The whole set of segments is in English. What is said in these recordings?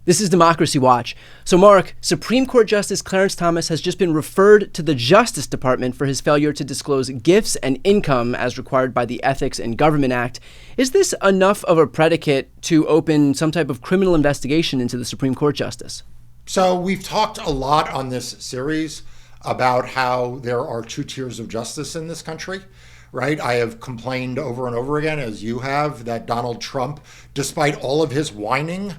This is Democracy Watch. So, Marc, Supreme Court Justice Clarence Thomas has just been referred to the Justice Department for his failure to disclose gifts and income as required by the Ethics in Government Act. Is this enough of a predicate to open some type of criminal investigation into the Supreme Court Justice? So we've talked a lot on this series about how there are two tiers of justice in this country. Right? I have complained over and over again, as you have, that Donald Trump, despite all of his whining,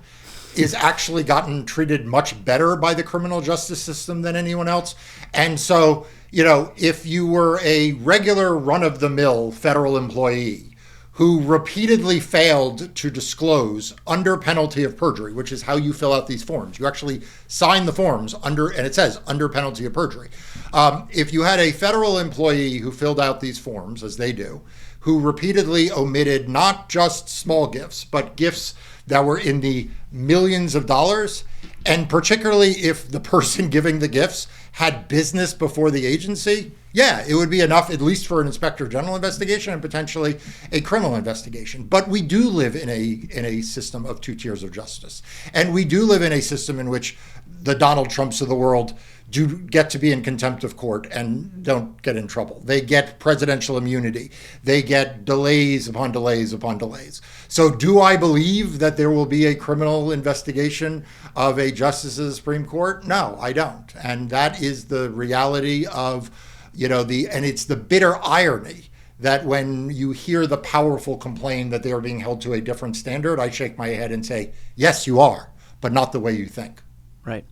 is actually gotten treated much better by the criminal justice system than anyone else. And so, if you were a regular run-of-the-mill federal employee who repeatedly failed to disclose under penalty of perjury, which is how you fill out these forms. You actually sign the forms and it says under penalty of perjury. If you had a federal employee who filled out these forms, as they do, who repeatedly omitted not just small gifts, but gifts that were in the millions of dollars, and particularly if the person giving the gifts had business before the agency, yeah, it would be enough, at least for an inspector general investigation and potentially a criminal investigation. But we do live in a system of two tiers of justice. And we do live in a system in which the Donald Trumps of the world do get to be in contempt of court and don't get in trouble. They get presidential immunity. They get delays upon delays upon delays. So do I believe that there will be a criminal investigation of a justice of the Supreme Court? No, I don't. And that is the reality of, and it's the bitter irony that when you hear the powerful complain that they are being held to a different standard, I shake my head and say, yes, you are, but not the way you think. Right.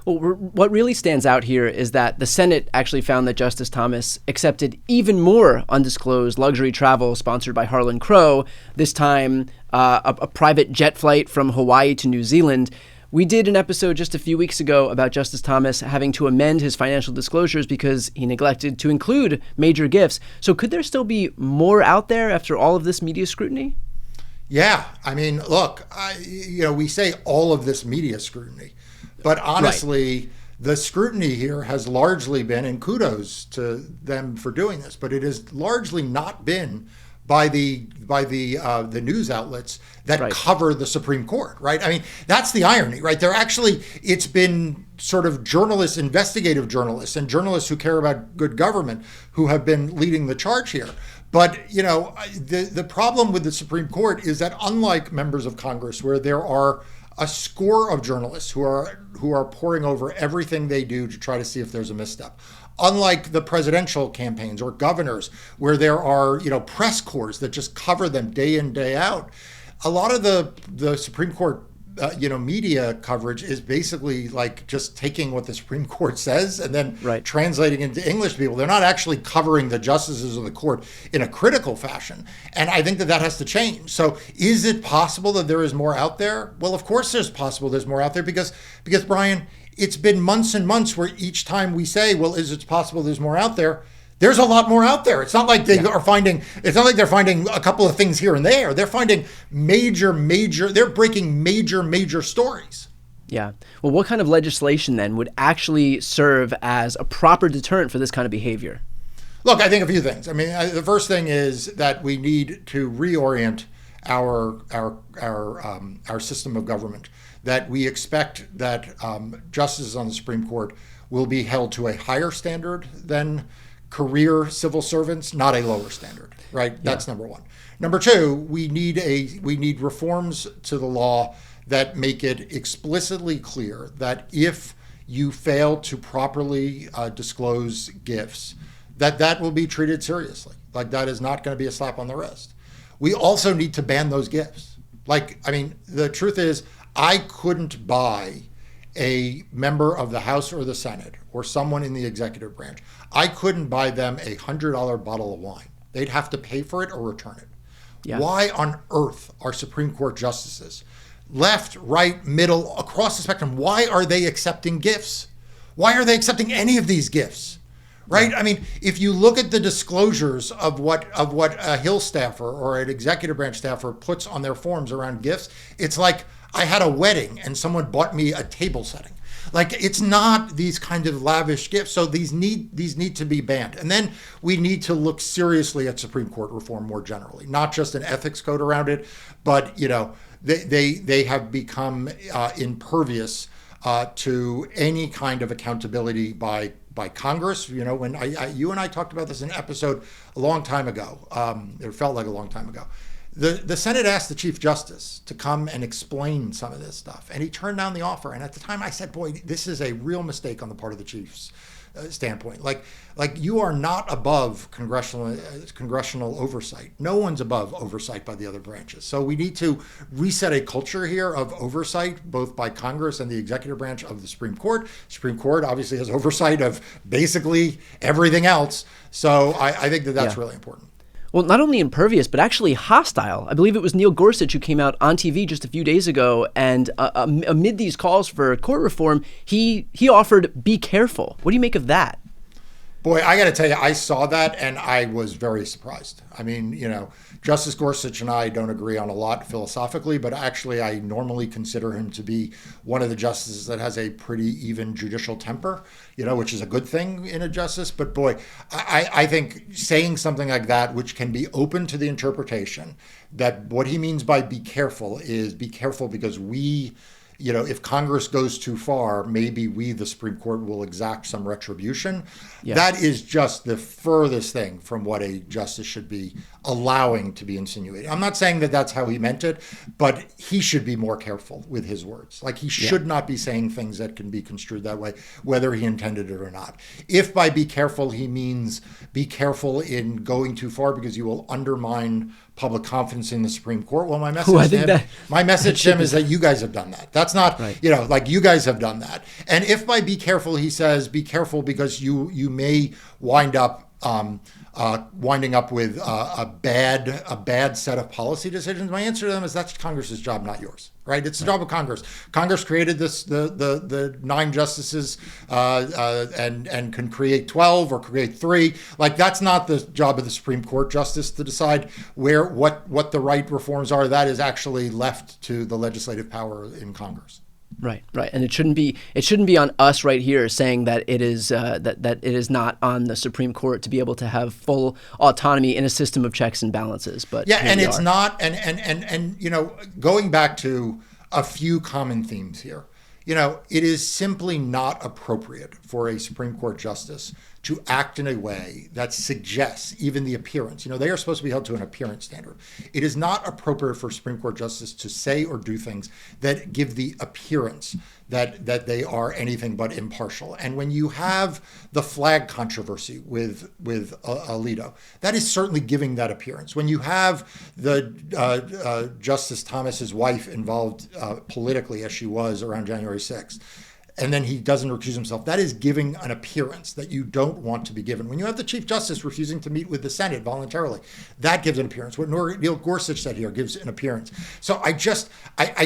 Well, what really stands out here is that the Senate actually found that Justice Thomas accepted even more undisclosed luxury travel sponsored by Harlan Crow, this time a private jet flight from Hawaii to New Zealand. We did an episode just a few weeks ago about Justice Thomas having to amend his financial disclosures because he neglected to include major gifts. So could there still be more out there after all of this media scrutiny? Yeah. I mean, look, we say all of this media scrutiny. But honestly, right. The scrutiny here has largely been, and kudos to them for doing this, but it has largely not been by the news outlets that right. cover the Supreme Court, right? I mean, that's the irony, right? It's been sort of journalists, investigative journalists, and journalists who care about good government who have been leading the charge here. But, the problem with the Supreme Court is that unlike members of Congress, where there are a score of journalists who are poring over everything they do to try to see if there's a misstep. Unlike the presidential campaigns or governors, where there are press corps that just cover them day in, day out, a lot of the Supreme Court media coverage is basically like just taking what the Supreme Court says and then right. translating into English to people. They're not actually covering the justices of the court in a critical fashion. And I think that has to change. So is it possible that there is more out there? Well, of course there's more out there because Brian, it's been months and months where each time we say, well, is it possible there's more out there? There's a lot more out there. It's not like they're finding a couple of things here and there. They're finding they're breaking major stories. Yeah. Well, what kind of legislation then would actually serve as a proper deterrent for this kind of behavior? Look, I think a few things. I mean, the first thing is that we need to reorient our system of government, that we expect that justices on the Supreme Court will be held to a higher standard than career civil servants, not a lower standard, right? Yeah. That's number one. Number two, we need reforms to the law that make it explicitly clear that if you fail to properly disclose gifts, that will be treated seriously. Like, that is not going to be a slap on the wrist. We also need to ban those gifts. The truth is, I couldn't buy a member of the House or the Senate or someone in the executive branch. I couldn't buy them a $100 bottle of wine. They'd have to pay for it or return it. Yeah. Why on earth are Supreme Court justices, left, right, middle, across the spectrum, why are they accepting gifts? Why are they accepting any of these gifts? Right? I mean, if you look at the disclosures of what a Hill staffer or an executive branch staffer puts on their forms around gifts, it's like, I had a wedding and someone bought me a table setting. Like, it's not these kind of lavish gifts. So these need to be banned. And then we need to look seriously at Supreme Court reform more generally, not just an ethics code around it, but they have become impervious to any kind of accountability by Congress. When you and I talked about this in an episode a long time ago, it felt like a long time ago. The Senate asked the Chief Justice to come and explain some of this stuff, and he turned down the offer. And at the time, I said, "Boy, this is a real mistake on the part of the Chief's standpoint. Like you are not above congressional oversight. No one's above oversight by the other branches. So we need to reset a culture here of oversight, both by Congress and the executive branch of the Supreme Court. Supreme Court obviously has oversight of basically everything else. So I think that's really important." Well, not only impervious, but actually hostile. I believe it was Neil Gorsuch who came out on TV just a few days ago, and amid these calls for court reform, he offered, "Be careful." What do you make of that? Boy, I got to tell you, I saw that and I was very surprised. I mean, Justice Gorsuch and I don't agree on a lot philosophically, but actually I normally consider him to be one of the justices that has a pretty even judicial temper, which is a good thing in a justice. But boy, I think saying something like that, which can be open to the interpretation, that what he means by be careful is be careful because we, if Congress goes too far, maybe we, the Supreme Court, will exact some retribution. Yeah. That is just the furthest thing from what a justice should be allowing to be insinuated. I'm not saying that that's how he meant it, but he should be more careful with his words. Like he should not be saying things that can be construed that way, whether he intended it or not. If by be careful he means be careful in going too far because you will undermine public confidence in the Supreme Court. Well, my message to him is that you guys have done that. That's not, like you guys have done that. And if by be careful he says be careful because you may wind up winding up with a bad set of policy decisions, my answer to them is that's Congress's job, not yours. Right? It's the job of Congress. Congress created the 9 justices and can create 12 or create 3. Like that's not the job of the Supreme Court justice to decide what the right reforms are. That is actually left to the legislative power in Congress. Right, and it shouldn't be on us right here saying that it is that it is not on the Supreme Court to be able to have full autonomy in a system of checks and balances. But and it's not, and going back to a few common themes here, it is simply not appropriate for a Supreme Court justice to act in a way that suggests even the appearance. They are supposed to be held to an appearance standard. It is not appropriate for a Supreme Court justice to say or do things that give the appearance that they are anything but impartial. And when you have the flag controversy with Alito, that is certainly giving that appearance. When you have the Justice Thomas's wife involved politically as she was around January 6th, and then he doesn't recuse himself, that is giving an appearance that you don't want to be given. When you have the Chief Justice refusing to meet with the Senate voluntarily, that gives an appearance. What Neil Gorsuch said here gives an appearance. So I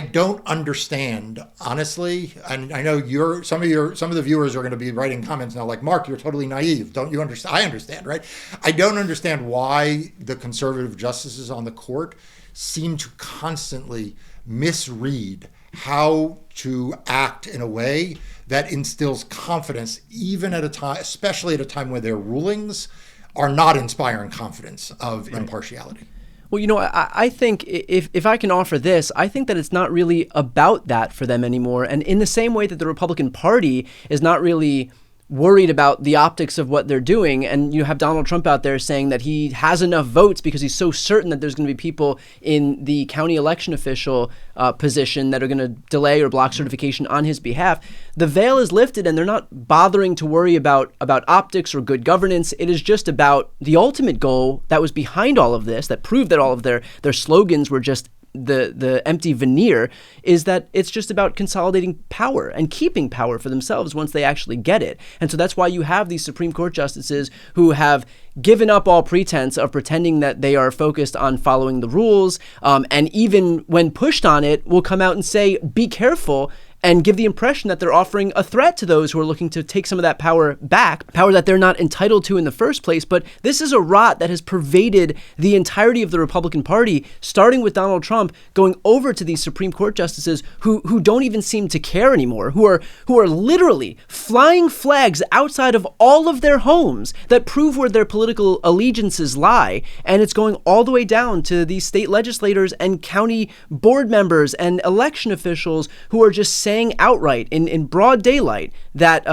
don't understand, honestly, and I know some of the viewers are going to be writing comments now like, Mark, you're totally naive. Don't you understand? I understand, right? I don't understand why the conservative justices on the court seem to constantly misread how to act in a way that instills confidence, even at a time, especially at a time where their rulings are not inspiring confidence of impartiality. Well, I think if I can offer this, I think that it's not really about that for them anymore. And in the same way that the Republican Party is not really worried about the optics of what they're doing, and you have Donald Trump out there saying that he has enough votes because he's so certain that there's going to be people in the county election official position that are going to delay or block certification on his behalf. The veil is lifted and they're not bothering to worry about optics or good governance. It is just about the ultimate goal that was behind all of this, that proved that all of their slogans were just the empty veneer, is that it's just about consolidating power and keeping power for themselves once they actually get it. And so that's why you have these Supreme Court justices who have given up all pretense of pretending that they are focused on following the rules, and even when pushed on it, will come out and say, be careful. and give the impression that they're offering a threat to those who are looking to take some of that power back, power that they're not entitled to in the first place. But this is a rot that has pervaded the entirety of the Republican Party, starting with Donald Trump, going over to these Supreme Court justices who don't even seem to care anymore, who are literally flying flags outside of all of their homes that prove where their political allegiances lie. And it's going all the way down to these state legislators and county board members and election officials who are just saying outright in broad daylight that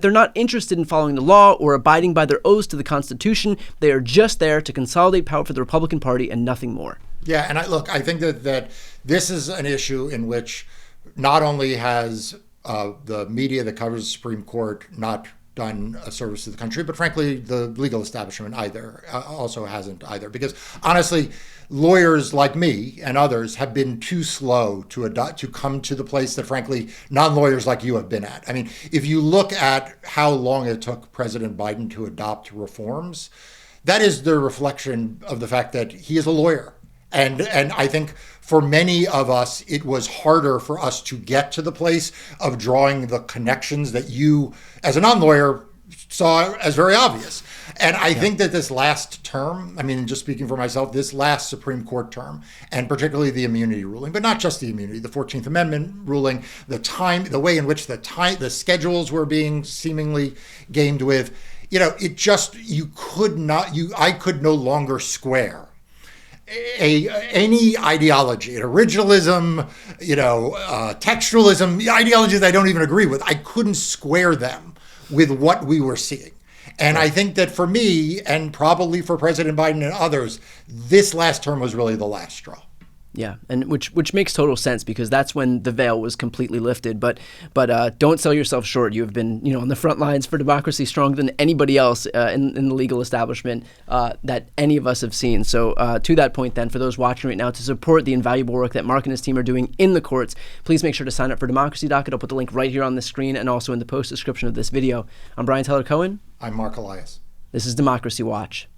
they're not interested in following the law or abiding by their oaths to the Constitution. They are just there to consolidate power for the Republican Party and nothing more. Yeah, and I think that this is an issue in which not only has the media that covers the Supreme Court not done a service to the country, but frankly, the legal establishment also hasn't either. Because honestly, lawyers like me and others have been too slow to come to the place that frankly non-lawyers like you have been at. I mean, if you look at how long it took President Biden to adopt reforms, that is the reflection of the fact that he is a lawyer. And I think for many of us, it was harder for us to get to the place of drawing the connections that you, as a non-lawyer, saw as very obvious. And I think that this last term, I mean, just speaking for myself, this last Supreme Court term, and particularly the immunity ruling, but not just the immunity, the 14th Amendment ruling, the way in which the schedules were being seemingly gamed with, I could no longer square any ideology, originalism, textualism, ideologies I don't even agree with. I couldn't square them with what we were seeing. And I think that for me, and probably for President Biden and others, this last term was really the last straw. Yeah, and which makes total sense because that's when the veil was completely lifted. But don't sell yourself short. You have been on the front lines for democracy stronger than anybody else in the legal establishment that any of us have seen. So to that point then, for those watching right now, to support the invaluable work that Marc and his team are doing in the courts, please make sure to sign up for Democracy Docket. I'll put the link right here on the screen and also in the post description of this video. I'm Brian Tyler Cohen. I'm Marc Elias. This is Democracy Watch.